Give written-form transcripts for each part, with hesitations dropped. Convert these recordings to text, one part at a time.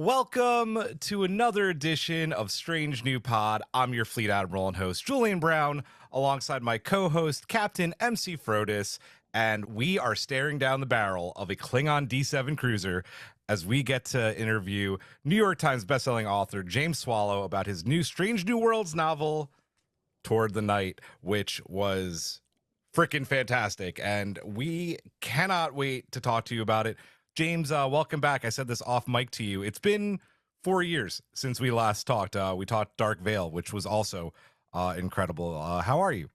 Welcome to another edition of Strange New Pod. I'm your Fleet Admiral and host, Julian Brown, alongside my co-host, Captain MC Frodis, and we are staring down the barrel of a Klingon D7 cruiser as we get to interview New York Times bestselling author James Swallow about his new Strange New Worlds novel, Toward the Night, which was freaking fantastic, and we cannot wait to talk to you about it. James, welcome back. I said this off mic to you. It's been 4 years since we last talked. We talked Dark Veil, which was also incredible. How are you?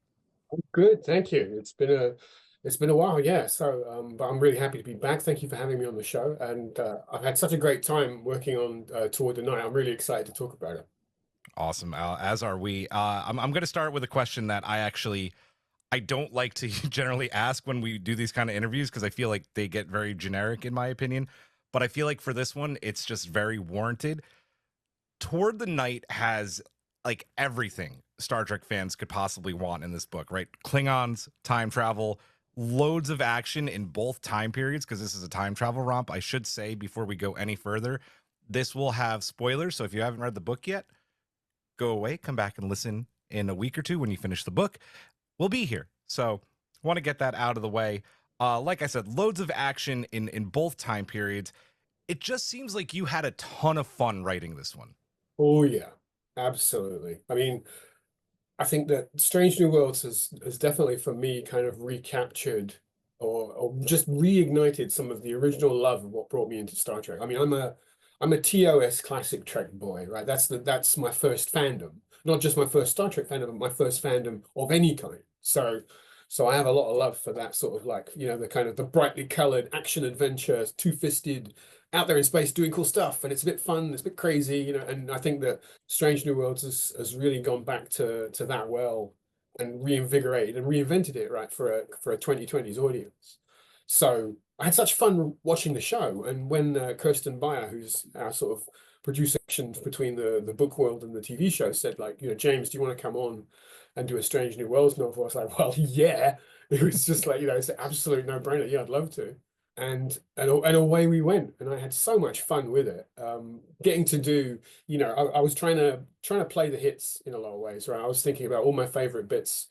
Good, thank you. It's been a while, yeah. But I'm really happy to be back. Thank you for having me on the show, and I've had such a great time working on Toward the Night. I'm really excited to talk about it. Awesome, as are we. I'm going to start with a question that I don't like to generally ask when we do these kind of interviews because I feel like they get very generic in my opinion. But I feel like for this one, it's just very warranted. Toward the Night has like everything Star Trek fans could possibly want in this book, right? Klingons, time travel, loads of action in both time periods because this is a time travel romp. I should say before we go any further, this will have spoilers. So if you haven't read the book yet, go away, come back and listen in a week or two when you finish the book. We'll be here. So want to get that out of the way. Like I said, loads of action in both time periods. It just seems like you had a ton of fun writing this one. Oh yeah, absolutely. I mean, I think that Strange New Worlds has definitely for me kind of recaptured or just reignited some of the original love of what brought me into Star Trek. I mean, I'm a TOS classic Trek boy, right? That's my first fandom. Not just my first Star Trek fandom, but my first fandom of any kind. So I have a lot of love for that sort of like, the kind of the brightly colored action adventure, two-fisted, out there in space doing cool stuff, and it's a bit fun, it's a bit crazy, and I think that Strange New Worlds has really gone back to that well and reinvigorated and reinvented it right for a 2020s audience. So I had such fun watching the show, and when Kirsten Beyer, who's our sort of producer between the book world and the TV show, said like, James, do you want to come on and do a Strange New Worlds novel? I was like, well, yeah. It was just like, it's an absolute no-brainer. Yeah, I'd love to. And away we went, and I had so much fun with it. Getting to do, I was trying to play the hits in a lot of ways, right? I was thinking about all my favorite bits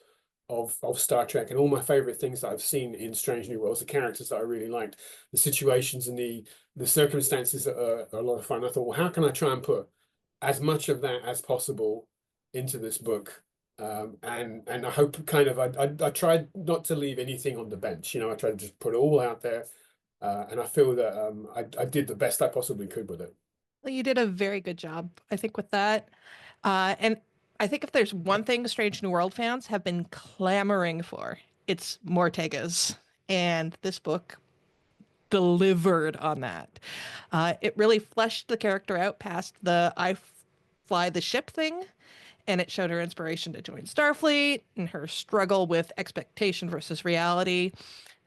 of Star Trek and all my favorite things that I've seen in Strange New Worlds, the characters that I really liked, the situations and the circumstances that are a lot of fun. I thought, well, how can I try and put as much of that as possible into this book? And I hope kind of I tried not to leave anything on the bench. I tried to just put it all out there, and I feel that I did the best I possibly could with it. Well, you did a very good job, I think, with that. And I think if there's one thing Strange New World fans have been clamoring for, it's more Tegas. And this book delivered on that. It really fleshed the character out past the I fly the ship thing, and it showed her inspiration to join Starfleet and her struggle with expectation versus reality.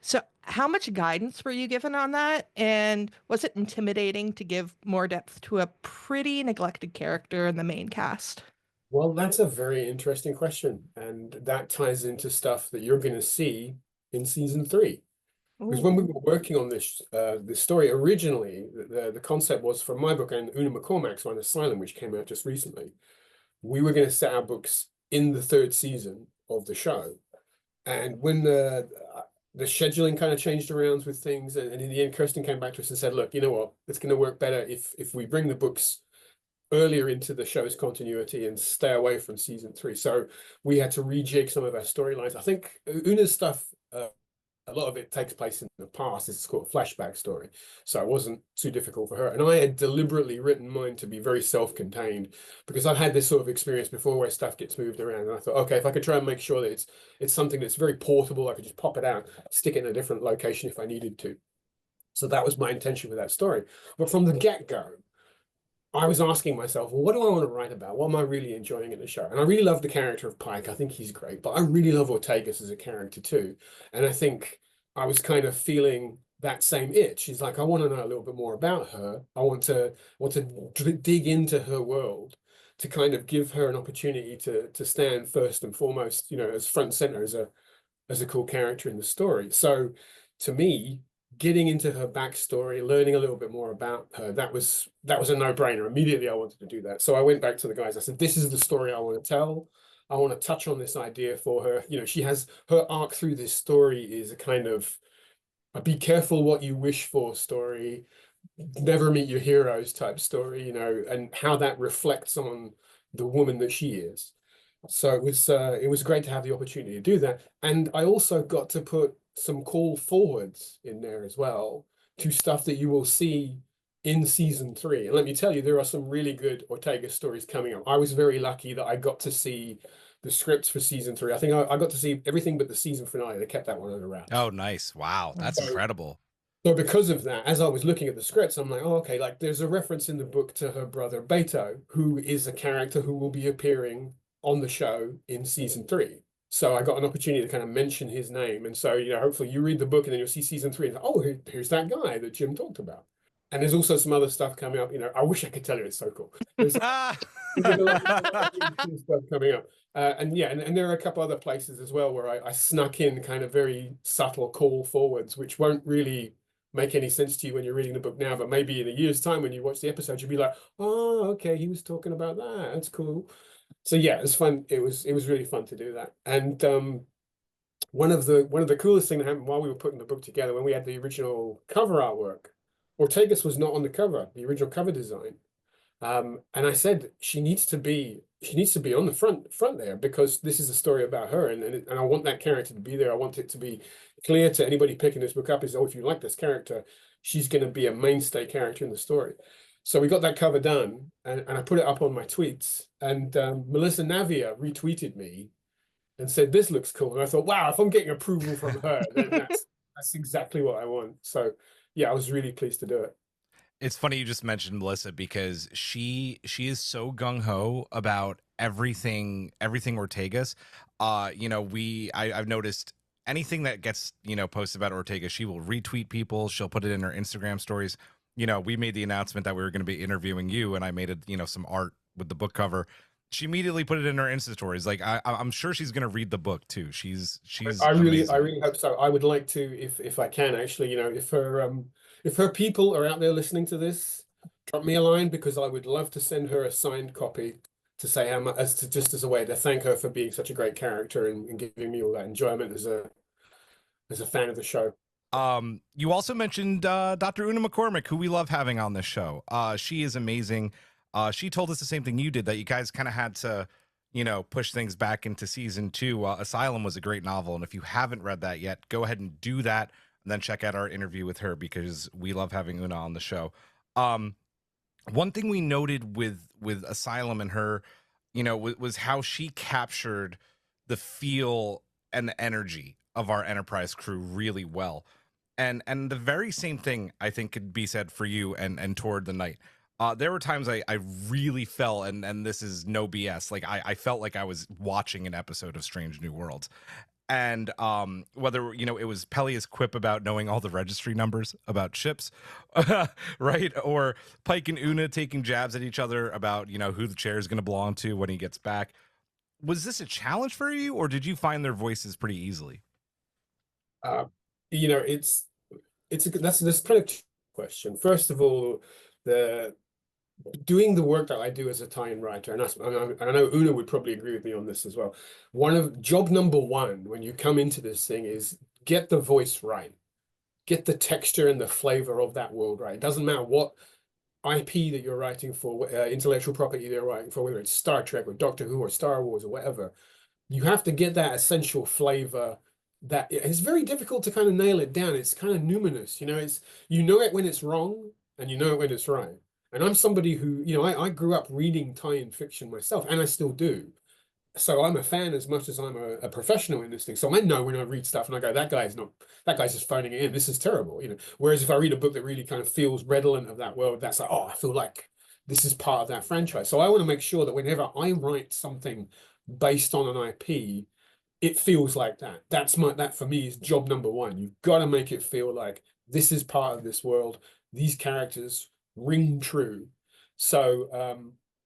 So, how much guidance were you given on that? And was it intimidating to give more depth to a pretty neglected character in the main cast? Well, that's a very interesting question, and that ties into stuff that you're going to see in season 3. Because when we Ooh. were working on this story originally, the concept was for my book and Una McCormack's one, Asylum, which came out just recently. We were going to set our books in the 3rd season of the show, and when the scheduling kind of changed around with things, and in the end, Kirsten came back to us and said, "Look, you know what? It's going to work better if we bring the books earlier into the show's continuity and stay away from season 3." So we had to rejig some of our storylines. I think Una's stuff, a lot of it takes place in the past. It's called a flashback story. So it wasn't too difficult for her. And I had deliberately written mine to be very self-contained because I've had this sort of experience before where stuff gets moved around. And I thought, okay, if I could try and make sure that it's something that's very portable, I could just pop it out, stick it in a different location if I needed to. So that was my intention with that story. But from the get-go, I was asking myself, well, what do I want to write about? What am I really enjoying in the show? And I really love the character of Pike. I think he's great, but I really love Ortegas as a character too. And I think I was kind of feeling that same itch. She's like, I want to know a little bit more about her. I want to dig into her world to kind of give her an opportunity to stand first and foremost, as front and center as a cool character in the story. So to me, getting into her backstory, learning a little bit more about her, that was a no-brainer. Immediately I wanted to do that. So I went back to the guys. I said, this is the story I want to tell. I want to touch on this idea for her. You know, she has her arc through this story is a kind of a be careful what you wish for story, never meet your heroes type story, you know, and how that reflects on the woman that she is. So it was great to have the opportunity to do that. And I also got to put some call forwards in there as well to stuff that you will see in season 3. And let me tell you, there are some really good Ortega stories coming up. I was very lucky that I got to see the scripts for season 3. I think I got to see everything but the season finale. They kept that one under wraps. Oh, nice. Wow. That's incredible. So because of that, as I was looking at the scripts, I'm like, oh, okay, like there's a reference in the book to her brother Beto, who is a character who will be appearing on the show in season 3. So I got an opportunity to kind of mention his name. And so, you know, hopefully you read the book and then you'll see season 3 and oh, here's that guy that Jim talked about. And there's also some other stuff coming up. You know, I wish I could tell you it's so cool. There's a lot of cool stuff coming up. And yeah, and there are a couple other places as well where I snuck in kind of very subtle call forwards, which won't really make any sense to you when you're reading the book now, but maybe in a year's time when you watch the episode, you'll be like, oh, okay, he was talking about that. That's cool. So yeah, it was fun. It was really fun to do that. And one of the coolest things that happened while we were putting the book together, when we had the original cover artwork, Ortegas was not on the cover, the original cover design. And I said she needs to be on the front there, because this is a story about her, and I want that character to be there. I want it to be clear to anybody picking this book up is, oh, if you like this character, she's going to be a mainstay character in the story. So we got that cover done, and I put it up on my tweets, and Melissa Navia retweeted me and said, this looks cool. And I thought, wow, if I'm getting approval from her, then that's exactly what I want. So yeah, I was really pleased to do it. It's funny you just mentioned Melissa, because she is so gung-ho about everything Ortegas. You know, I've noticed anything that gets, you know, posted about Ortega, she will retweet people, she'll put it in her Instagram stories. You know, we made the announcement that we were going to be interviewing you, and I made it, you know, some art with the book cover. She immediately put it in her Insta stories. Like I'm sure she's going to read the book too. She's I really hope so. I would like to, if I can, actually, you know, if her people are out there listening to this, drop me a line, because I would love to send her a signed copy to say how much, just as a way to thank her for being such a great character and giving me all that enjoyment as a fan of the show. You also mentioned Dr. Una McCormick, who we love having on this show. She is amazing. She told us the same thing you did, that you guys kind of had to, you know, push things back into season 2. Asylum was a great novel, and if you haven't read that yet, go ahead and do that, and then check out our interview with her, because we love having Una on the show. One thing we noted with Asylum and her, you know, was how she captured the feel and the energy of our Enterprise crew really well. And the very same thing, I think, could be said for you and Toward the Night. There were times I really felt, and this is no BS, like I felt like I was watching an episode of Strange New Worlds. And whether, you know, it was Pelia's quip about knowing all the registry numbers about ships, right? Or Pike and Una taking jabs at each other about, you know, who the chair is going to belong to when he gets back. Was this a challenge for you, or did you find their voices pretty easily? You know, that's kind of question. First of all, doing the work that I do as a tie-in writer, and I know Una would probably agree with me on this as well. Job number 1 when you come into this thing is get the voice right, get the texture and the flavor of that world right. It doesn't matter what IP that you're writing for, intellectual property they're writing for, whether it's Star Trek or Doctor Who or Star Wars or whatever. You have to get that essential flavor. That it's very difficult to kind of nail it down. It's kind of numinous, you know. You know it when it's wrong, and you know it when it's right. And I'm somebody who, you know, I grew up reading tie-in fiction myself, and I still do. So I'm a fan as much as I'm a professional in this thing. So I know when I read stuff and I go, that guy's just phoning it in. This is terrible, you know. Whereas if I read a book that really kind of feels redolent of that world, that's like, oh, I feel like this is part of that franchise. So I want to make sure that whenever I write something based on an IP, it feels like that. That for me is job number 1. You've got to make it feel like this is part of this world. These characters ring true. So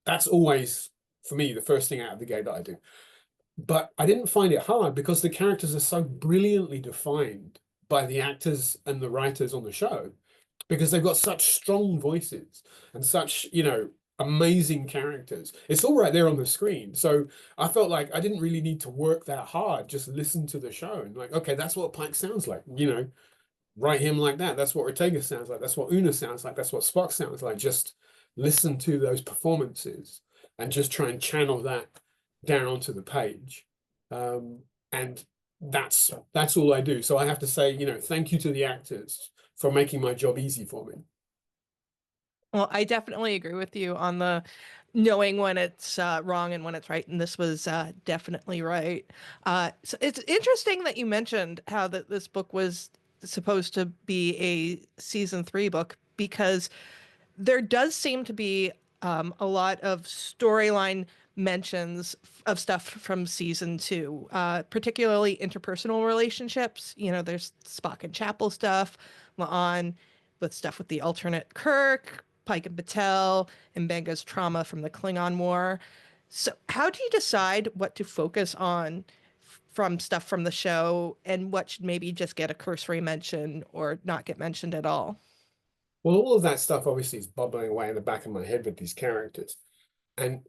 that's always, for me, the first thing out of the gate that I do. But I didn't find it hard, because the characters are so brilliantly defined by the actors and the writers on the show, because they've got such strong voices and such, amazing characters. It's all right there on the screen. So I felt like I didn't really need to work that hard. Just listen to the show and like, okay, that's what Pike sounds like, write him like that. That's what Ortega sounds like. That's what Una sounds like. That's what Spock sounds like. Just listen to those performances and just try and channel that down onto the page. And that's all I do. So I have to say, thank you to the actors for making my job easy for me. Well, I definitely agree with you on the knowing when it's wrong and when it's right, and this was definitely right. So it's interesting that you mentioned how that this book was supposed to be a season 3 book, because there does seem to be a lot of storyline mentions of stuff from season 2, particularly interpersonal relationships. There's Spock and Chapel stuff, La'an with stuff with the alternate Kirk, Pike and Batel, and Benga's trauma from the Klingon War. So how do you decide what to focus on from stuff from the show and what should maybe just get a cursory mention or not get mentioned at all? Well, all of that stuff obviously is bubbling away in the back of my head with these characters. And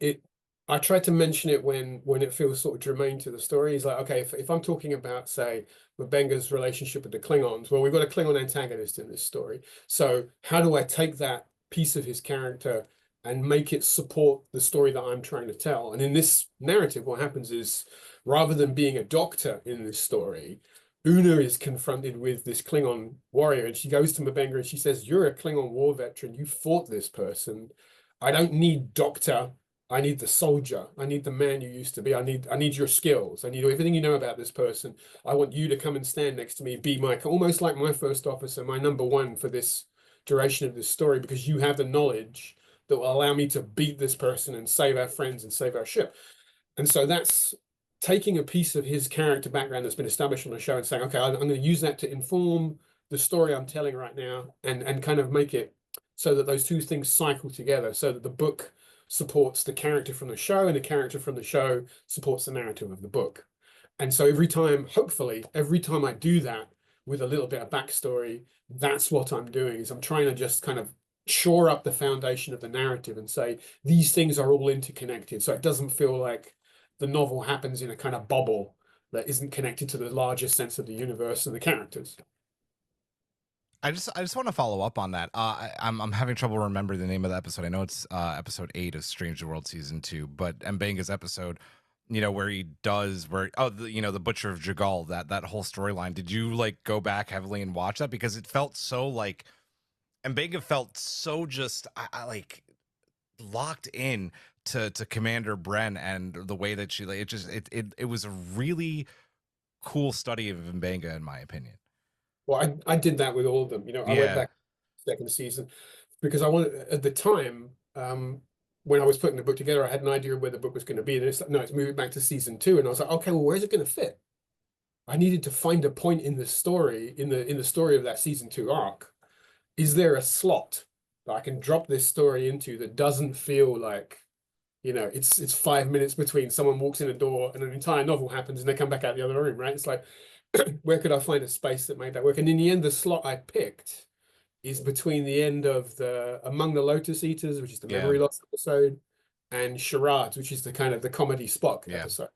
I try to mention it when it feels sort of germane to the story. It's like, okay, if I'm talking about, say, M'Benga's relationship with the Klingons, well, we've got a Klingon antagonist in this story. So how do I take that piece of his character and make it support the story that I'm trying to tell? And in this narrative, what happens is, rather than being a doctor in this story, Una is confronted with this Klingon warrior, and she goes to M'Benga and she says, "You're a Klingon war veteran. You fought this person. I don't need doctor. I need the soldier. I need the man you used to be. I need your skills. I need everything you know about this person. I want you to come and stand next to me, be my almost like my first officer, my number one for this duration of this story, because you have the knowledge that will allow me to beat this person and save our friends and save our ship." And so that's taking a piece of his character background that's been established on the show and saying, okay, I'm going to use that to inform the story I'm telling right now, and kind of make it so that those two things cycle together, so that the book supports the character from the show and the character from the show supports the narrative of the book. And so hopefully every time I do that with a little bit of backstory, that's what I'm doing, is I'm trying to just kind of shore up the foundation of the narrative and say these things are all interconnected, so it doesn't feel like the novel happens in a kind of bubble that isn't connected to the larger sense of the universe and the characters. I just want to follow up on that. I'm having trouble remembering the name of the episode. I know it's episode 8 of Strange New World season 2, but M'Benga's episode, where he does the Butcher of Jagal, that whole storyline. Did you like go back heavily and watch that? Because it felt so like M'Benga felt so just I like locked in to Commander Bren and the way that she it was a really cool study of M'Benga, in my opinion. Well, I did that with all of them. I went back second season because I wanted, at the time, when I was putting the book together, I had an idea of where the book was going to be. And it's like, no, it's moving back to season 2. And I was like, okay, well, where's it going to fit? I needed to find a point in the story, in the story of that season 2 arc. Is there a slot that I can drop this story into that doesn't feel like, it's 5 minutes between someone walks in a door and an entire novel happens and they come back out the other room, right? It's like, where could I find a space that made that work? And in the end, the slot I picked is between the end of the Among the Lotus Eaters, which is the memory loss episode, and Charades, which is the kind of the comedy Spock episode.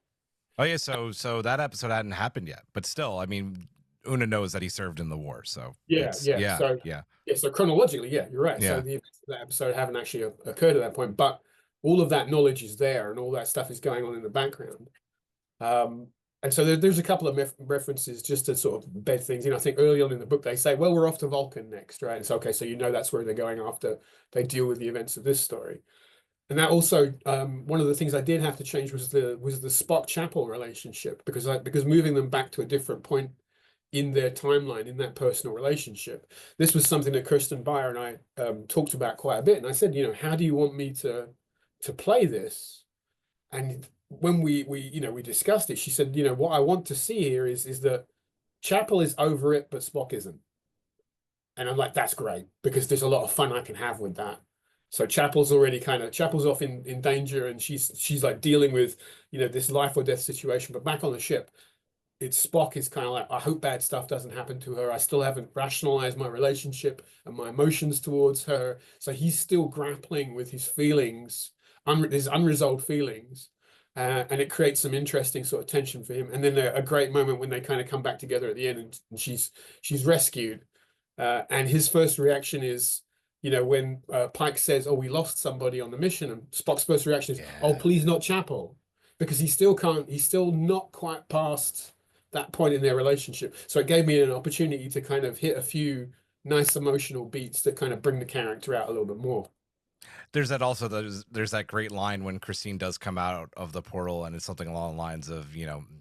Oh yeah, so that episode hadn't happened yet, but still, I mean, Una knows that he served in the war, so so chronologically, you're right. So the events of that episode haven't actually occurred at that point, but all of that knowledge is there, and all that stuff is going on in the background. And so there's a couple of references just to sort of bed things. I think early on in the book they say, well, we're off to Vulcan next, right? It's okay, so that's where they're going after they deal with the events of this story. And that also, one of the things I did have to change was the Spock Chapel relationship, because moving them back to a different point in their timeline, in that personal relationship. This was something that Kirsten Beyer and I talked about quite a bit. And I said, how do you want me to play this? And when we discussed it, she said, what I want to see here is that Chapel is over it, but Spock isn't. And I'm like, that's great, because there's a lot of fun I can have with that. So Chapel's off in danger, and she's like dealing with, this life or death situation, but back on the ship, it's Spock is kind of like, I hope bad stuff doesn't happen to her. I still haven't rationalized my relationship and my emotions towards her. So he's still grappling with his feelings, his unresolved feelings. And it creates some interesting sort of tension for him. And then a great moment when they kind of come back together at the end, and she's rescued. And his first reaction is, when Pike says, "Oh, we lost somebody on the mission," and Spock's first reaction is, "Oh, please not Chapel," because he's still not quite past that point in their relationship. So it gave me an opportunity to kind of hit a few nice emotional beats that kind of bring the character out a little bit more. There's that great line when Christine does come out of the portal, and it's something along the lines of,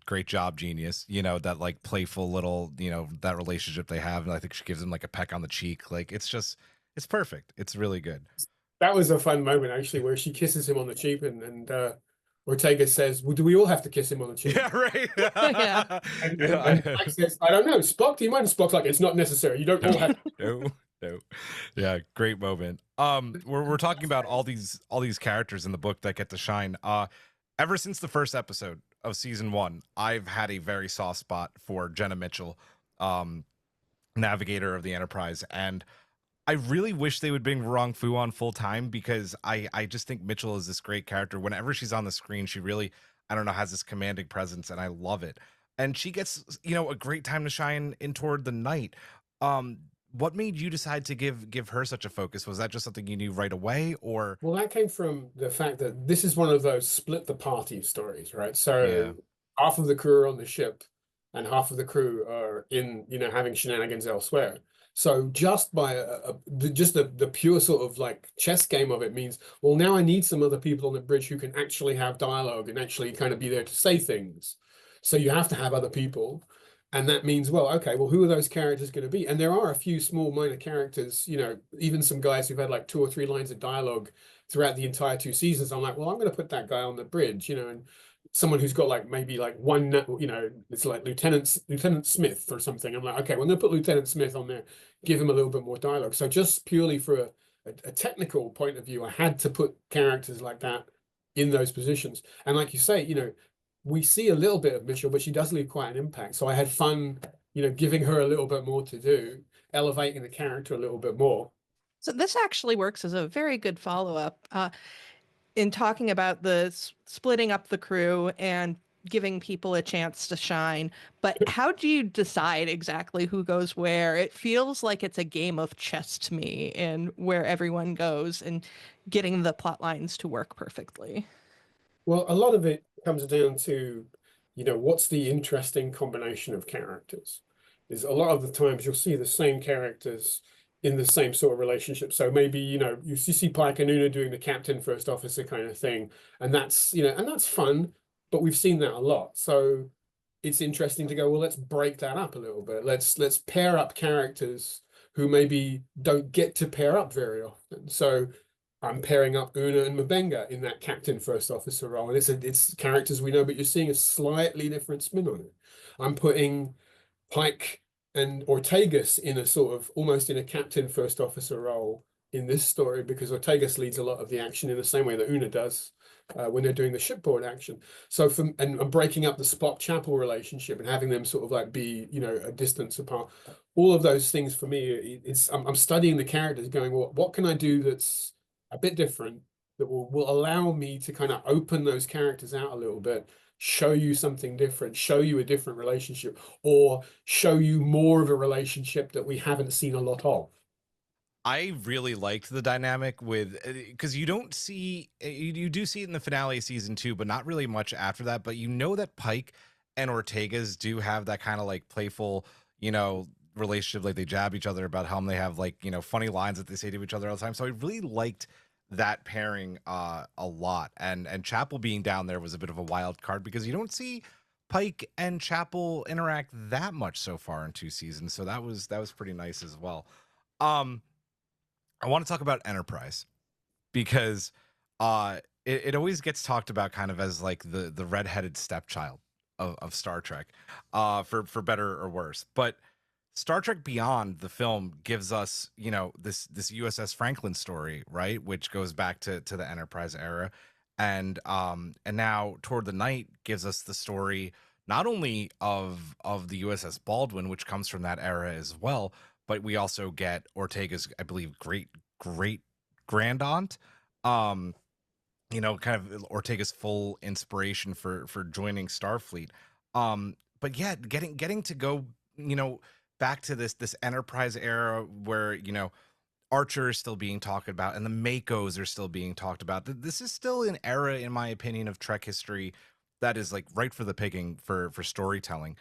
great job, genius, that like playful little, that relationship they have. And I think she gives him like a peck on the cheek. Like, it's perfect. It's really good. That was a fun moment, actually, where she kisses him on the cheek, and Ortega says, "Well, do we all have to kiss him on the cheek?" Yeah, right. Yeah. And Pike says, "I don't know, Spock, do you mind?" Spock's like, "It's not necessary. You don't all have to." No. Yeah, great moment. We're talking about all these characters in the book that get to shine. Ever since the first episode of season 1, I've had a very soft spot for Jenna Mitchell, navigator of the Enterprise, and I really wish they would bring Rong Fu on full time, because I just think Mitchell is this great character. Whenever she's on the screen, she really, I don't know, has this commanding presence, and I love it. And she gets, a great time to shine in Toward the Night. What made you decide to give her such a focus? Was that just something you knew right away, or? Well, that came from the fact that this is one of those split the party stories, right? So Yeah. half of the crew are on the ship and half of the crew are in, having shenanigans elsewhere. So just by the pure sort of like chess game of it means, well, now I need some other people on the bridge who can actually have dialogue and actually kind of be there to say things. So you have to have other people. And that means, well, okay, well, who are those characters going to be? And there are a few small minor characters, even some guys who've had like 2 or 3 lines of dialogue throughout the entire 2 seasons. I'm like, well, I'm going to put that guy on the bridge, and someone who's got like maybe like one, it's like Lieutenant Smith or something. I'm like, okay, well, I'm going to put Lieutenant Smith on there, give him a little bit more dialogue. So just purely for a technical point of view, I had to put characters like that in those positions. And like you say, we see a little bit of Mitchell, but she does leave quite an impact. So I had fun, giving her a little bit more to do, elevating the character a little bit more. So this actually works as a very good follow-up in talking about the splitting up the crew and giving people a chance to shine. But how do you decide exactly who goes where? It feels like it's a game of chess to me, and where everyone goes and getting the plot lines to work perfectly. Well, a lot of it comes down to, what's the interesting combination of characters? Is a lot of the times you'll see the same characters in the same sort of relationship. So maybe, you see Pike and Una doing the captain first officer kind of thing. And that's, and that's fun, but we've seen that a lot. So it's interesting to go, well, let's break that up a little bit. Let's pair up characters who maybe don't get to pair up very often. So I'm pairing up Una and Mabenga in that captain first officer role. And it's characters we know, but you're seeing a slightly different spin on it. I'm putting Pike and Ortegas in a sort of almost in a captain first officer role in this story, because Ortegas leads a lot of the action in the same way that Una does when they're doing the shipboard action. So and I'm breaking up the Spock Chapel relationship and having them sort of like be, a distance apart. All of those things for me, I'm studying the characters going, well, what can I do that's a bit different that will allow me to kind of open those characters out a little bit, show you something different, show you a different relationship, or show you more of a relationship that we haven't seen a lot of. I really liked the dynamic with, because you don't see, you do see it in the finale of season 2, but not really much after that. But that Pike and Ortegas do have that kind of like playful, relationship. Like they jab each other about how they have like, funny lines that they say to each other all the time. So I really liked that pairing a lot. And Chapel being down there was a bit of a wild card, because you don't see Pike and Chapel interact that much so far in 2 seasons. So that was pretty nice as well. I want to talk about Enterprise, because it always gets talked about kind of as like the redheaded stepchild of Star Trek, for better or worse. But Star Trek Beyond, the film, gives us, this USS Franklin story, right, which goes back to the Enterprise era, and now Toward the Night gives us the story not only of the USS Baldwin, which comes from that era as well, but we also get Ortega's, I believe, great grand aunt. Um, kind of Ortega's full inspiration for joining Starfleet. But yeah, getting to go, back to this Enterprise era where, Archer is still being talked about and the Makos are still being talked about. This is still an era, in my opinion, of Trek history that is like right for the picking for storytelling.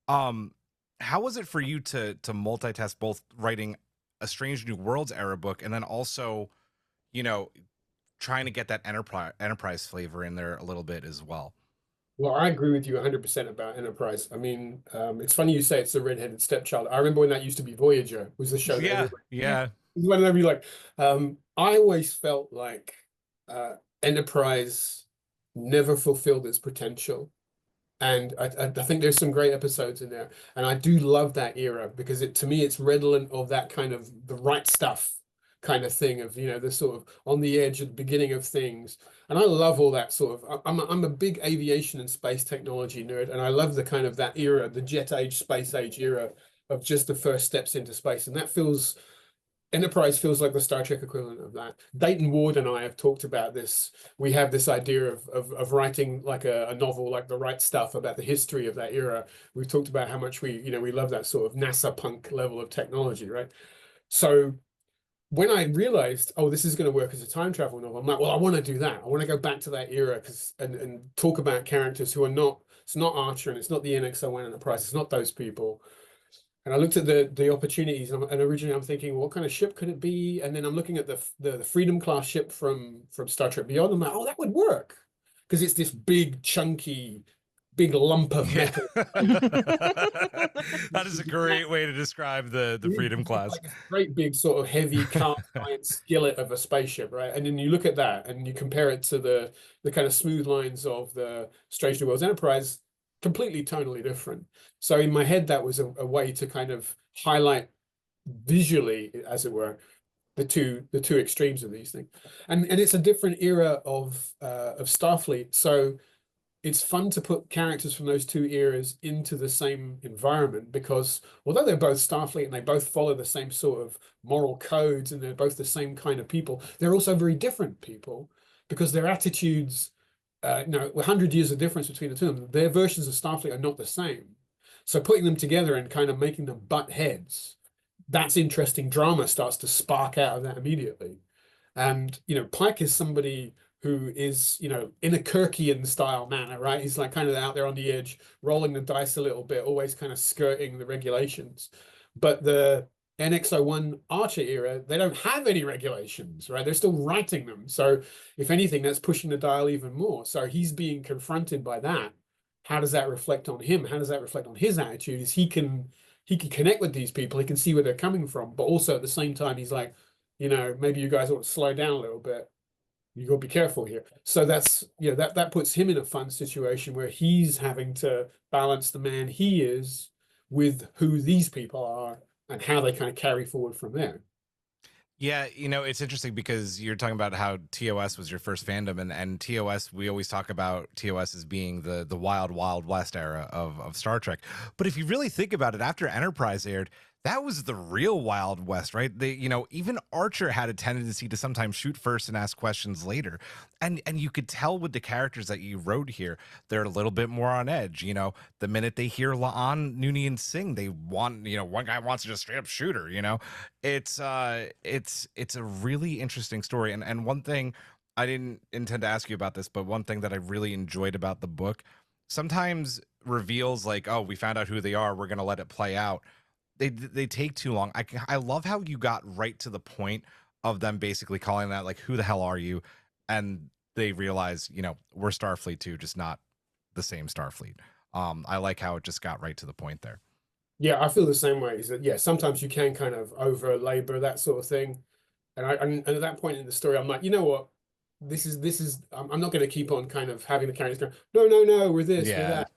Um, how was it for you to multitask both writing a Strange New Worlds era book and then also, you know, trying to get that enterprise flavor in there a little bit as well? Well, I agree with you 100% about Enterprise. I mean, it's funny you say it's the redheaded stepchild. I remember when that used to be Voyager, was the show that Yeah, everybody, yeah. when I'd be like, I always felt like Enterprise never fulfilled its potential. And I think there's some great episodes in there. And I do love that era because to me, it's redolent of that kind of the right stuff kind of thing of, the sort of on the edge at the beginning of things. And I love all that sort of, I'm a big aviation and space technology nerd. And I love the kind of that era, the jet age, space age era of just the first steps into space. And that Enterprise feels like the Star Trek equivalent of that. Dayton Ward and I have talked about this. We have this idea of writing like a novel, like The Right Stuff, about the history of that era. We've talked about how much we love that sort of NASA punk level of technology, right? So when I realized, oh, this is going to work as a time travel novel, I'm like, well, I want to do that. I want to go back to that era and talk about characters who are not, it's not Archer and it's not the NX-01 Enterprise, it's not those people. And I looked at the opportunities, and originally I'm thinking, what kind of ship could it be? And then I'm looking at the Freedom class ship from Star Trek Beyond. I'm like, oh, that would work because it's this big, chunky, big lump of Yeah. metal. That is a great way to describe the Freedom class. Like a great big sort of heavy cast iron skillet of a spaceship, right? And then you look at that and you compare it to the kind of smooth lines of the Strange New Worlds Enterprise, completely tonally different. So in my head, that was a way to kind of highlight visually, as it were, the two extremes of these things. And it's a different era of Starfleet. So it's fun to put characters from those two eras into the same environment because although they're both Starfleet and they both follow the same sort of moral codes and they're both the same kind of people, they're also very different people because their attitudes, 100 years of difference between the two of them, their versions of Starfleet are not the same. So putting them together and kind of making them butt heads, that's interesting. Drama starts to spark out of that immediately. And, Pike is somebody who is, in a Kirkian style manner, right? He's like kind of out there on the edge, rolling the dice a little bit, always kind of skirting the regulations. But the NX-01 Archer era, they don't have any regulations, right? They're still writing them. So if anything, that's pushing the dial even more. So he's being confronted by that. How does that reflect on him? How does that reflect on his attitude? Is he can connect with these people, he can see where they're coming from, but also at the same time, he's like, maybe you guys ought to slow down a little bit. You got to be careful here. So that's, that puts him in a fun situation where he's having to balance the man he is with who these people are and how they kind of carry forward from there. Yeah, it's interesting because you're talking about how TOS was your first fandom, and TOS, we always talk about TOS as being the wild, wild west era of Star Trek. But if you really think about it, after Enterprise aired, that was the real Wild West, right? Even Archer had a tendency to sometimes shoot first and ask questions later. And you could tell with the characters that you wrote here, they're a little bit more on edge. The minute they hear La'an, Noonien sing, they want, one guy wants to just straight up shoot her, It's a really interesting story. And one thing, I didn't intend to ask you about this, but one thing that I really enjoyed about the book, sometimes reveals like, oh, we found out who they are, we're going to let it play out. They take too long. I love how you got right to the point of them basically calling that, like, who the hell are you? And they realize, we're Starfleet too, just not the same Starfleet. I like how it just got right to the point there. Yeah, I feel the same way. Is that, yeah, sometimes you can kind of over labor that sort of thing. And at that point in the story, I'm like, you know what? This is I'm not going to keep on kind of having the characters go, no, we're this, we're that.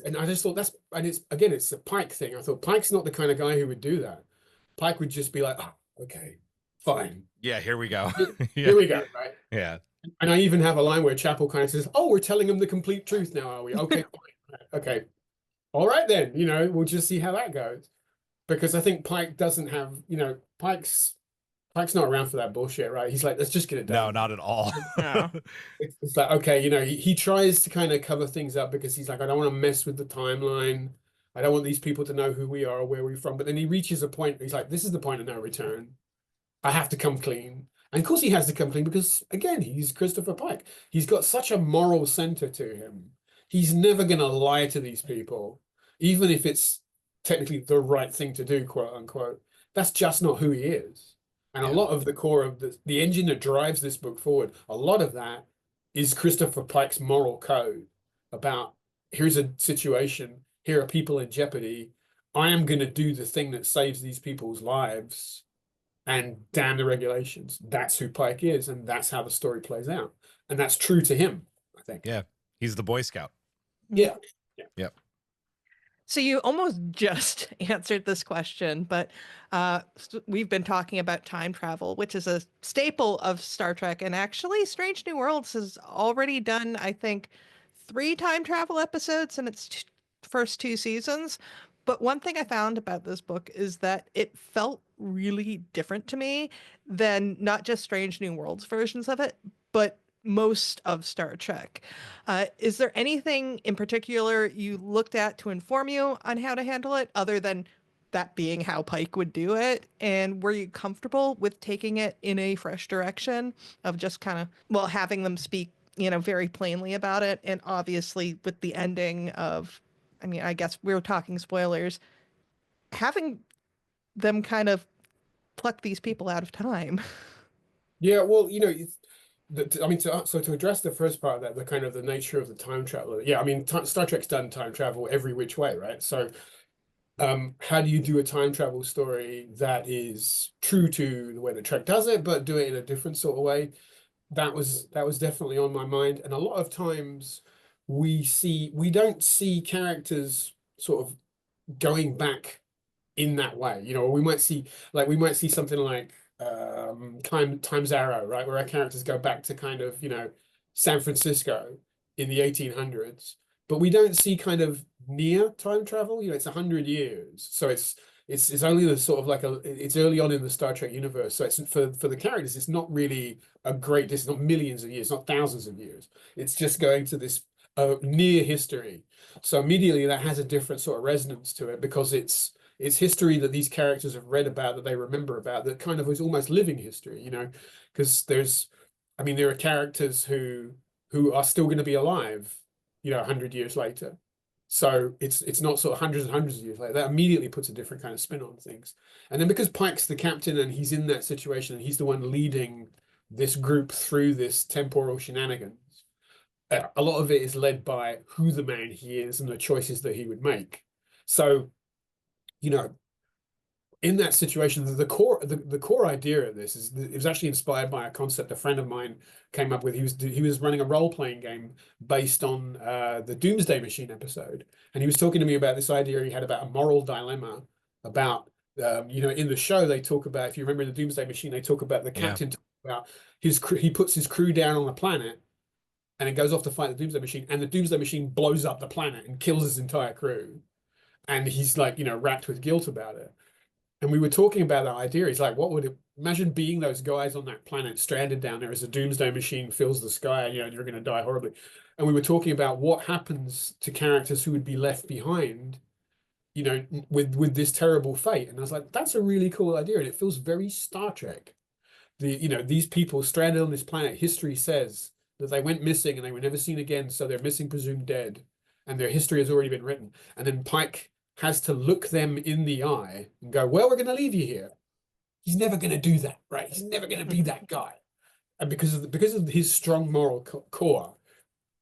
And I just thought it's a Pike thing. I thought Pike's not the kind of guy who would do that. Pike would just be like, oh, okay, fine. Yeah, here we go. Here we go, right? Yeah. And I even have a line where Chapel kind of says, oh, we're telling him the complete truth now, are we? Okay, fine. Okay. all right then, we'll just see how that goes. Because I think Pike doesn't have, Pike's not around for that bullshit, right? He's like, let's just get it No, done. not at all. Yeah. It's like, okay, he tries to kind of cover things up because he's like, I don't want to mess with the timeline. I don't want these people to know who we are or where we're from. But then he reaches a point, he's like, this is the point of no return. I have to come clean. And of course he has to come clean because, again, he's Christopher Pike. He's got such a moral center to him. He's never going to lie to these people, even if it's technically the right thing to do, quote unquote. That's just not who he is. And a lot of the core of the engine that drives this book forward, a lot of that is Christopher Pike's moral code about here's a situation, here are people in jeopardy. I am going to do the thing that saves these people's lives, and damn the regulations. That's who Pike is, and that's how the story plays out. And that's true to him, I think. Yeah. He's the Boy Scout. Yeah. Yep. So you almost just answered this question, but we've been talking about time travel, which is a staple of Star Trek. And actually, Strange New Worlds has already done, I think, 3 time travel episodes in its first 2 seasons. But one thing I found about this book is that it felt really different to me than not just Strange New Worlds versions of it, but most of Star Trek. Is there anything in particular you looked at to inform you on how to handle it, other than that being how Pike would do it? And were you comfortable with taking it in a fresh direction of just kind of, well, having them speak, very plainly about it? And obviously with the ending of, I mean, I guess we're talking spoilers, having them kind of pluck these people out of time. Yeah, well, to address the first part of that, the kind of the nature of the time travel. Yeah, I mean, Star Trek's done time travel every which way, right? So, how do you do a time travel story that is true to the way that Trek does it, but do it in a different sort of way? That was definitely on my mind. And a lot of times we don't see characters sort of going back in that way. We might see something like Time's Arrow, right, where our characters go back to kind of San Francisco in the 1800s, but we don't see kind of near time travel. It's 100 years, so it's only the sort of like it's early on in the Star Trek universe, so it's for the characters, it's not really a great distance, not millions of years, not thousands of years. It's just going to this near history, so immediately that has a different sort of resonance to it, because it's history that these characters have read about, that they remember about, that kind of is almost living history, because there are characters who are still going to be alive, 100 years later. So it's not sort of hundreds and hundreds of years later. That immediately puts a different kind of spin on things. And then because Pike's the captain and he's in that situation and he's the one leading this group through this temporal shenanigans, a lot of it is led by who the man he is and the choices that he would make. So, in that situation, the core idea of this is it was actually inspired by a concept a friend of mine came up with. He was running a role-playing game based on the Doomsday Machine episode, and he was talking to me about this idea he had about a moral dilemma about in the show they talk about, if you remember in the Doomsday Machine, they talk about the captain about he puts his crew down on a planet and it goes off to fight the Doomsday Machine, and the Doomsday Machine blows up the planet and kills his entire crew, and he's like racked with guilt about it. And we were talking about that idea. He's like, what would it imagine being those guys on that planet stranded down there as a doomsday machine fills the sky, and you're going to die horribly. And we were talking about what happens to characters who would be left behind, with this terrible fate. And I was like, that's a really cool idea. And it feels very Star Trek. These people stranded on this planet, history says that they went missing and they were never seen again. So they're missing, presumed dead, and their history has already been written. And then Pike has to look them in the eye and go, well, we're going to leave you here. He's never going to do that, right? He's never going to be that guy. And because of his strong moral core,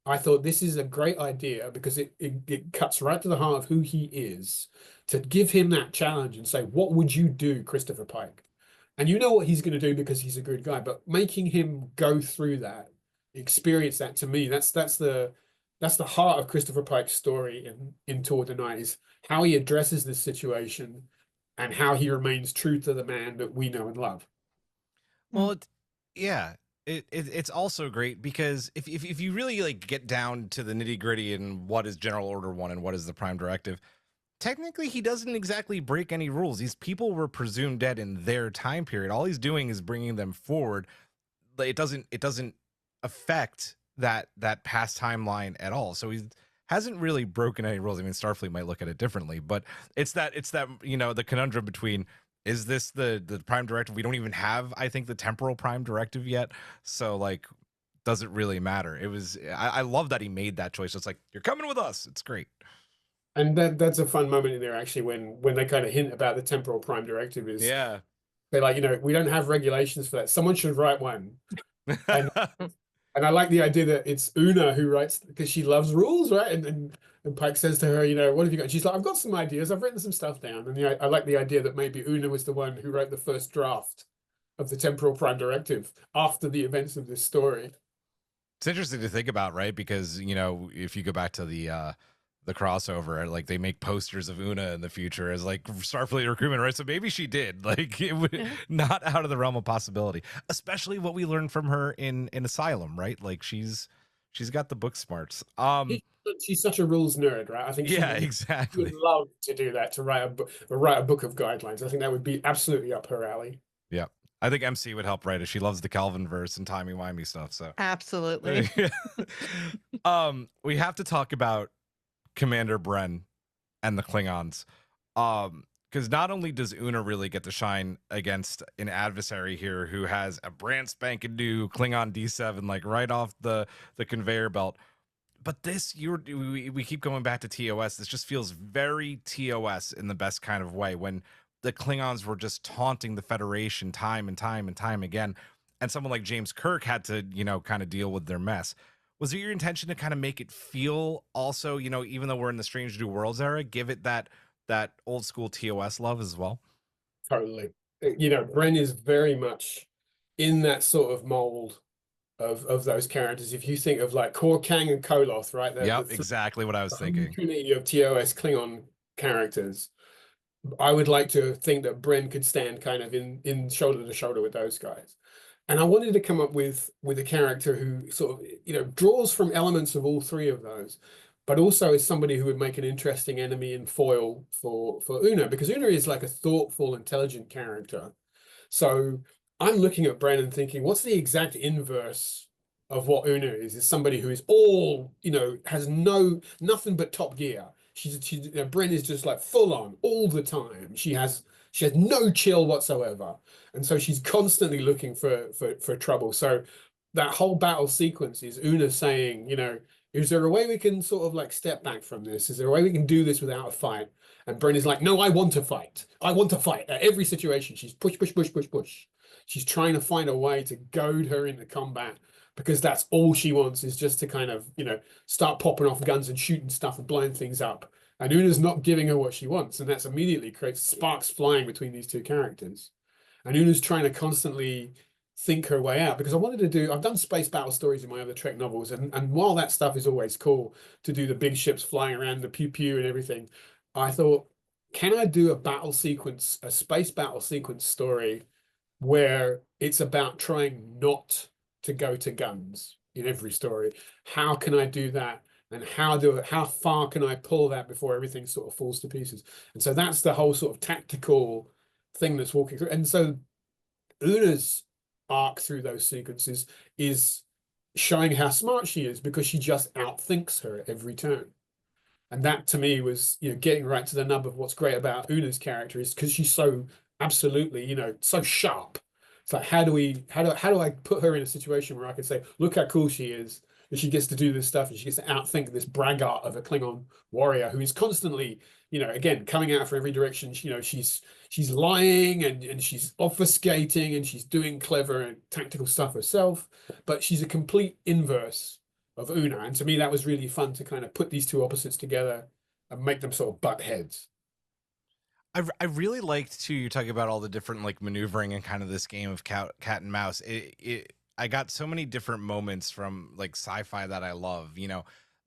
I thought this is a great idea, because it cuts right to the heart of who he is, to give him that challenge and say, what would you do, Christopher Pike? And you know what he's going to do because he's a good guy, but making him go through that, experience that, to me, that's the heart of Christopher Pike's story in Tour de Night, is how he addresses this situation and how he remains true to the man that we know and love. Well, yeah. it's also great because if you really like get down to the nitty gritty and what is General Order 1 and what is the Prime Directive, technically he doesn't exactly break any rules. These people were presumed dead in their time period. All he's doing is bringing them forward. It doesn't affect that past timeline at all. So he hasn't really broken any rules. I mean, Starfleet might look at it differently, but it's that the conundrum between, is this the Prime Directive? We don't even have, I think, the temporal Prime Directive yet. So like, does it really matter? I love that he made that choice. It's like, you're coming with us. It's great. And that's a fun moment in there actually when they kind of hint about the temporal Prime Directive is Yeah. they're like, we don't have regulations for that. Someone should write one. And and I like the idea that it's Una who writes because she loves rules, right? And Pike says to her, what have you got? And she's like, I've got some ideas. I've written some stuff down. And I like the idea that maybe Una was the one who wrote the first draft of the temporal Prime Directive after the events of this story. It's interesting to think about, right? Because if you go back to the crossover, like they make posters of Una in the future as like Starfleet recruitment, right? So maybe she did. Like it would not out of the realm of possibility, especially what we learned from her in Asylum, right? Like she's got the book smarts. She's such a rules nerd, right? I think exactly. She would love to do that, to write a book of guidelines. I think that would be absolutely up her alley. Yeah. I think MC would help write it. She loves the Calvin verse and timey-wimey stuff. So absolutely. We have to talk about Commander Bren and the Klingons, because not only does Una really get to shine against an adversary here who has a brand spanking new Klingon D7 like right off the conveyor belt, but we keep going back to TOS. This just feels very TOS in the best kind of way, when the Klingons were just taunting the Federation time and time and time again, and someone like James Kirk had to kind of deal with their mess. Was it your intention to kind of make it feel also, even though we're in the Strange New Worlds era, give it that old school TOS love as well? Totally. Bren is very much in that sort of mold of those characters. If you think of like Kor Kang and Koloth, right? Yep, exactly what I was thinking. Trinity of TOS Klingon characters. I would like to think that Bren could stand kind of in shoulder to shoulder with those guys. And I wanted to come up with a character who sort of, draws from elements of all three of those, but also is somebody who would make an interesting enemy and foil for Una, because Una is like a thoughtful, intelligent character. So I'm looking at Bren and thinking, what's the exact inverse of what Una is? Is somebody who is all, has nothing but top gear. Bren is just like full on all the time. She has no chill whatsoever. And so she's constantly looking for trouble. So that whole battle sequence is Una saying, is there a way we can sort of like step back from this? Is there a way we can do this without a fight? And Bren is like, no, I want to fight. I want to fight. At every situation, she's push. She's trying to find a way to goad her into combat, because that's all she wants, is just to kind of, start popping off guns and shooting stuff and blowing things up. And Una's not giving her what she wants. And that's immediately creates sparks flying between these two characters. And Una's trying to constantly think her way out, because I've done space battle stories in my other Trek novels. And while that stuff is always cool to do, the big ships flying around, the pew pew and everything, I thought, can I do a space battle sequence story where it's about trying not to go to guns in every story? How can I do that? And how far can I pull that before everything sort of falls to pieces? And so that's the whole sort of tactical thing that's walking through. And so Una's arc through those sequences is showing how smart she is, because she just outthinks her at every turn. And that to me was, getting right to the nub of what's great about Una's character, is because she's so absolutely, so sharp. It's like, how do I put her in a situation where I can say, look how cool she is, and she gets to do this stuff, and she gets to outthink this braggart of a Klingon warrior who is constantly, again, coming out from every direction. She's lying and she's obfuscating and she's doing clever and tactical stuff herself, but she's a complete inverse of Una. And to me, that was really fun to kind of put these two opposites together and make them sort of butt heads. I really liked too, you're talking about all the different like maneuvering and kind of this game of cat and mouse. I got so many different moments from like sci-fi that I love,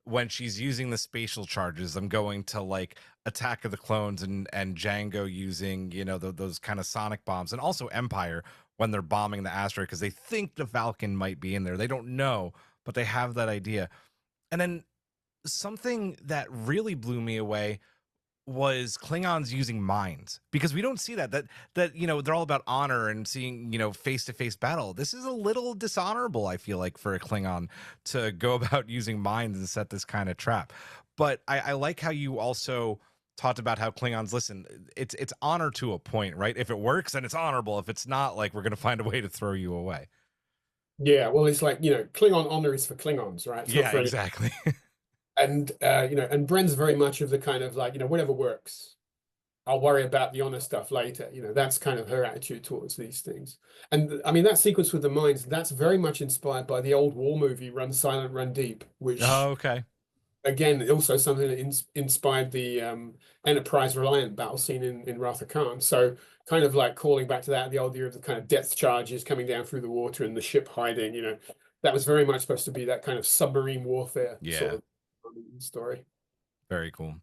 when she's using the spatial charges. I'm going to like Attack of the Clones and Django using, those kind of sonic bombs, and also Empire, when they're bombing the asteroid because they think the Falcon might be in there. They don't know, but they have that idea. And then something that really blew me away was Klingons using minds, because we don't see that you know, they're all about honor and seeing, you know, face-to-face battle. This is a little dishonorable, I feel like, for a Klingon to go about using minds and set this kind of trap. But I like how you also talked about how Klingons, listen, it's honor to a point, right? If it works, then it's honorable. If it's not, like, we're gonna find a way to throw you away. Yeah, well, it's like, you know, Klingon honor is for Klingons, right? It's not Yeah, for any. exactly. And you know, and Bren's very much of the kind of like, you know, whatever works. I'll worry about the honor stuff later. You know, that's kind of her attitude towards these things. And I mean, that sequence with the mines, that's very much inspired by the old war movie, Run Silent, Run Deep, which Oh, okay. again, also something that inspired the Enterprise Reliant battle scene in Wrath of Khan. So kind of like calling back to that, the idea of the kind of depth charges coming down through the water and the ship hiding, you know, that was very much supposed to be that kind of submarine warfare sort Yeah. of story. Very cool.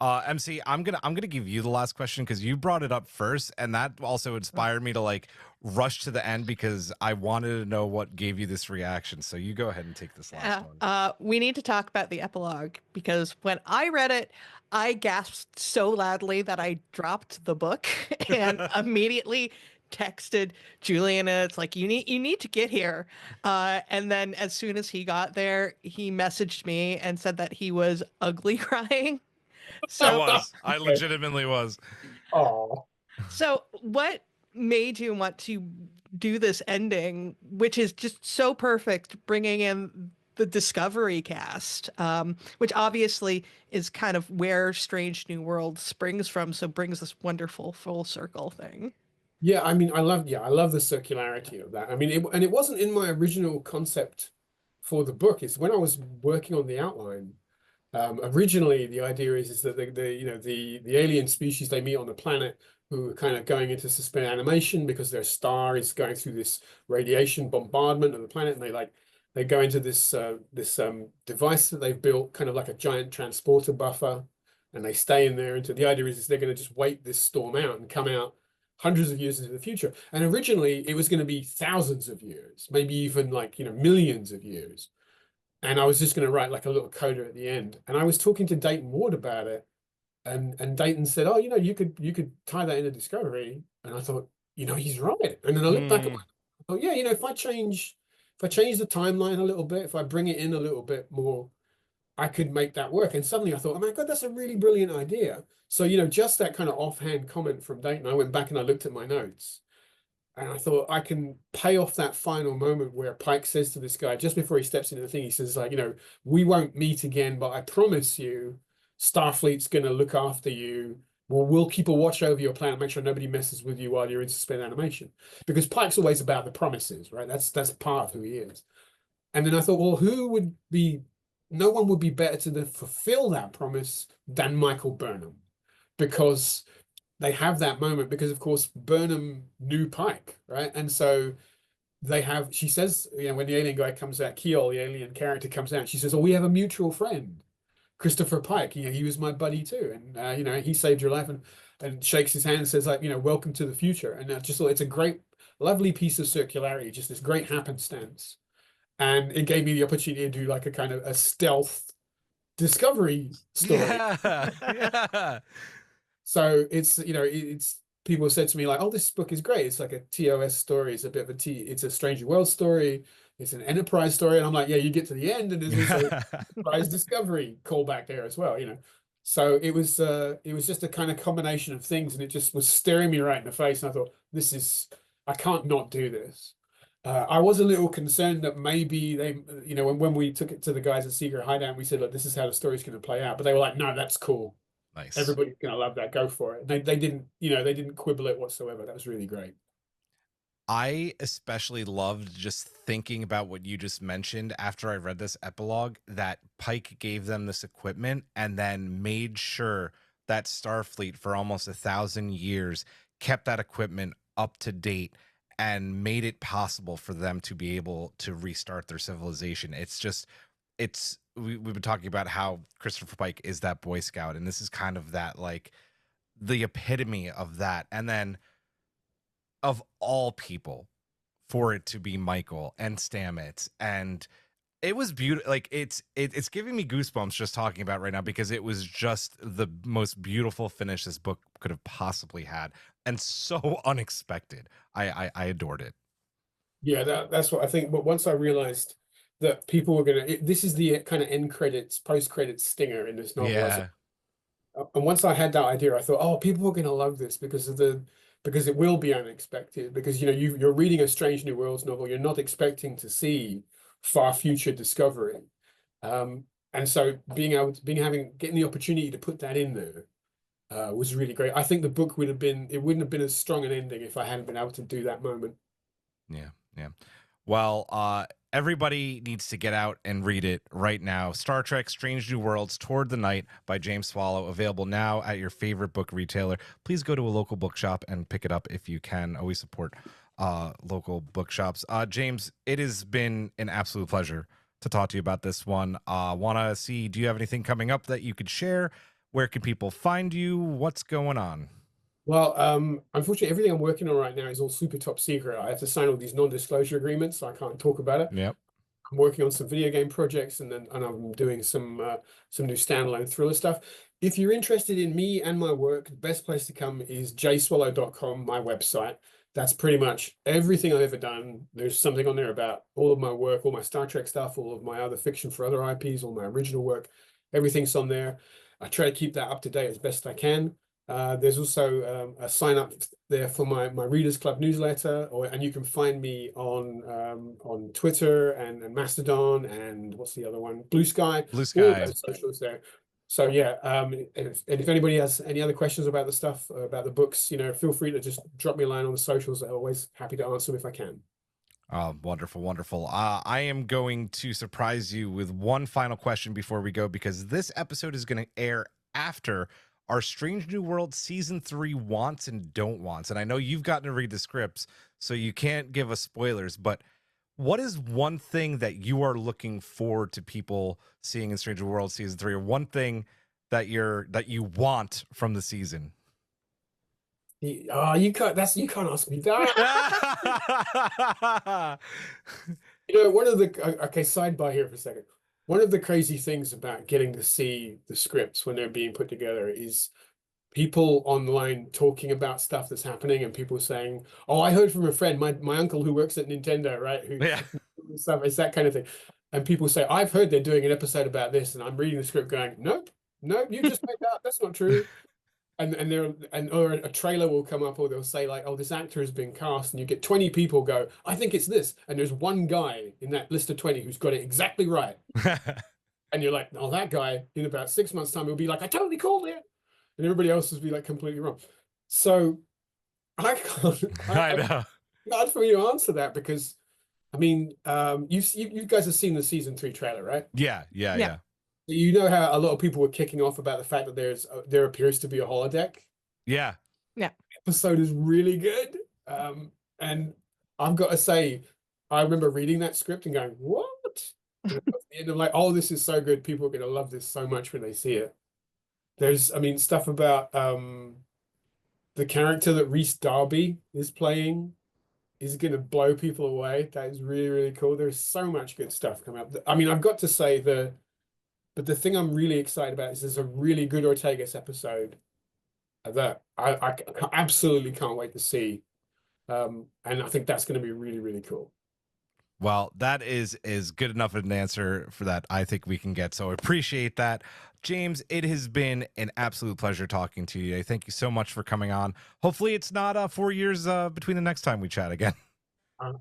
MC, I'm gonna give you the last question because you brought it up first, and that also inspired me to like rush to the end because I wanted to know what gave you this reaction. So you go ahead and take this last one. We need to talk about the epilogue, because when I read it, I gasped so loudly that I dropped the book and immediately texted Julian, and it's like, you need to get here. And then as soon as he got there, he messaged me and said that he was ugly crying. So I legitimately was. Oh, so what made you want to do this ending, which is just so perfect, bringing in the Discovery cast, which obviously is kind of where Strange New World springs from, so brings this wonderful full circle thing. yeah, I mean, I love the circularity of that. I mean, it wasn't in my original concept for the book. It's when I was working on the outline. Originally, the idea is that the you know the alien species they meet on the planet, who are kind of going into suspended animation because their star is going through this radiation bombardment of the planet, and they go into this device that they've built, kind of like a giant transporter buffer, and they stay in there. The idea is they're going to just wait this storm out and come out hundreds of years into the future. And originally, it was going to be thousands of years, maybe even like, you know, millions of years. And I was just going to write like a little coda at the end. And I was talking to Dayton Ward about it, and Dayton said, "Oh, you know, you could tie that into Discovery." And I thought, you know, he's right. And then I looked back at I thought, yeah, you know, if I change the timeline a little bit, if I bring it in a little bit more, I could make that work. And suddenly I thought, oh my God, that's a really brilliant idea. So, you know, just that kind of offhand comment from Dayton, I went back and I looked at my notes. And I thought I can pay off that final moment where Pike says to this guy, just before he steps into the thing, he says, like, you know, we won't meet again, but I promise you, Starfleet's going to look after you. We'll keep a watch over your planet, make sure nobody messes with you while you're in suspended animation. Because Pike's always about the promises, right? That's part of who he is. And then I thought, well, no one would be better to fulfill that promise than Michael Burnham. Because they have that moment, because of course Burnham knew Pike, right? And so she says, you know, when the alien guy comes out, Keel, the alien character, comes out, she says, oh, we have a mutual friend, Christopher Pike. You know, he was my buddy too, and you know, he saved your life, and shakes his hand and says, like, you know, welcome to the future. And I just thought it's a great, lovely piece of circularity, just this great happenstance. And it gave me the opportunity to do like a kind of a stealth Discovery story. Yeah. So it's, you know, it's people said to me like, oh, this book is great. It's like a TOS story. It's a bit of it's a Strange World story. It's an Enterprise story. And I'm like, yeah, you get to the end and there's also Enterprise Discovery callback there as well, you know. So it was just a kind of combination of things, and it just was staring me right in the face. And I thought, I can't not do this. I was a little concerned that maybe they, you know, when we took it to the guys at Secret Hideout, we said, look, this is how the story's going to play out. But they were like, no, that's cool. Nice. Everybody's gonna love that. Go for it. They didn't, you know, they didn't quibble it whatsoever. That was really great. I especially loved just thinking about what you just mentioned after I read this epilogue, that Pike gave them this equipment and then made sure that Starfleet for almost 1,000 years kept that equipment up to date and made it possible for them to be able to restart their civilization. We've been talking about how Christopher Pike is that Boy Scout, and this is kind of that, like, the epitome of that. And then, of all people, for it to be Michael and Stamets, and it was beautiful. Like it's giving me goosebumps just talking about it right now, because it was just the most beautiful finish this book could have possibly had, and so unexpected. I adored it. Yeah, that's what I think. But once I realized that people were this is the kind of end credits, post credits stinger in this novel. Yeah. And once I had that idea, I thought, oh, people are going to love this because it will be unexpected. Because you're reading a Strange New Worlds novel, you're not expecting to see far future discovery, and so getting the opportunity to put that in there was really great. I think the book wouldn't have been as strong an ending if I hadn't been able to do that moment. Yeah. Well, everybody needs to get out and read it right now. Star Trek Strange New Worlds Toward the Night by James Swallow, available now at your favorite book retailer. Please go to a local bookshop and pick it up if you can. Always support local bookshops. James, it has been an absolute pleasure to talk to you about this one. Want to see, do you have anything coming up that you could share? Where can people find you? What's going on? Well, unfortunately, everything I'm working on right now is all super top secret. I have to sign all these non-disclosure agreements, so I can't talk about it. Yep. I'm working on some video game projects, and I'm doing some new standalone thriller stuff. If you're interested in me and my work, the best place to come is jswallow.com, my website. That's pretty much everything I've ever done. There's something on there about all of my work, all my Star Trek stuff, all of my other fiction for other IPs, all my original work. Everything's on there. I try to keep that up to date as best I can. There's also a sign up there for my Readers Club newsletter, and you can find me on Twitter and Mastodon, and what's the other one? Blue Sky. Blue Sky. All those socials there. So yeah, if anybody has any other questions about the stuff, about the books, feel free to just drop me a line on the socials. I'm always happy to answer them if I can. Wonderful. I am going to surprise you with one final question before we go, because this episode is going to air after our Strange New World Season 3 wants and don't wants. And I know you've gotten to read the scripts, so you can't give us spoilers, but what is one thing that you are looking forward to people seeing in Strange New World Season 3, or one thing that you want from the season? You can't ask me that. Okay, sidebar here for a second. One of the crazy things about getting to see the scripts when they're being put together is people online talking about stuff that's happening, and people saying, "Oh, I heard from a friend, my uncle who works at Nintendo, right? Stuff." It's that kind of thing. And people say, "I've heard they're doing an episode about this," and I'm reading the script going, "Nope, you just made that up. That's not true." Or a trailer will come up, or they'll say like, "Oh, this actor has been cast," and you get 20 people go, "I think it's this," and there's one guy in that list of 20 who's got it exactly right. And you're like, "Oh, that guy in about 6 months' time will be like, I totally called it," and everybody else will be like completely wrong. So I can't. I know. It's hard for me to answer that, because I mean, you guys have seen the Season 3 trailer, right? Yeah. You know how a lot of people were kicking off about the fact that there appears to be a holodeck. Yeah. The episode is really good, and I've got to say, I remember reading that script and going, "What?" And at the end, I'm like, "Oh, this is so good. People are going to love this so much when they see it." There's, stuff about the character that Rhys Darby is playing is going to blow people away. That is really, really cool. There's so much good stuff coming up. I've got to say but the thing I'm really excited about is there's a really good Ortegas episode that I absolutely can't wait to see. And I think that's going to be really, really cool. Well, that is good enough of an answer for that I think we can get. So I appreciate that. James, it has been an absolute pleasure talking to you. Thank you so much for coming on. Hopefully it's not 4 years between the next time we chat again.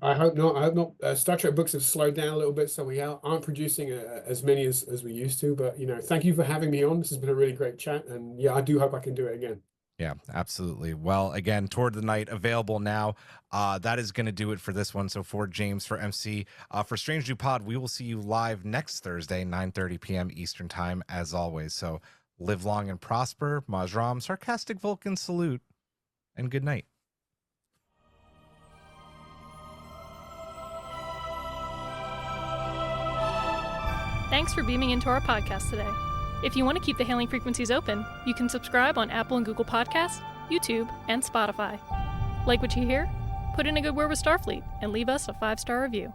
I hope not. Star Trek books have slowed down a little bit, so we aren't producing as many as we used to. But thank you for having me on. This has been a really great chat, and yeah, I do hope I can do it again. Yeah, absolutely. Well, again, Toward the Night available now. That is going to do it for this one. So for James, for MC, for Strange New Pod, we will see you live next Thursday, 9:30 p.m. Eastern Time, as always. So live long and prosper. Majram, sarcastic Vulcan salute, and good night. Thanks for beaming into our podcast today. If you want to keep the hailing frequencies open, you can subscribe on Apple and Google Podcasts, YouTube, and Spotify. Like what you hear? put in a good word with Starfleet, and leave us a 5-star review.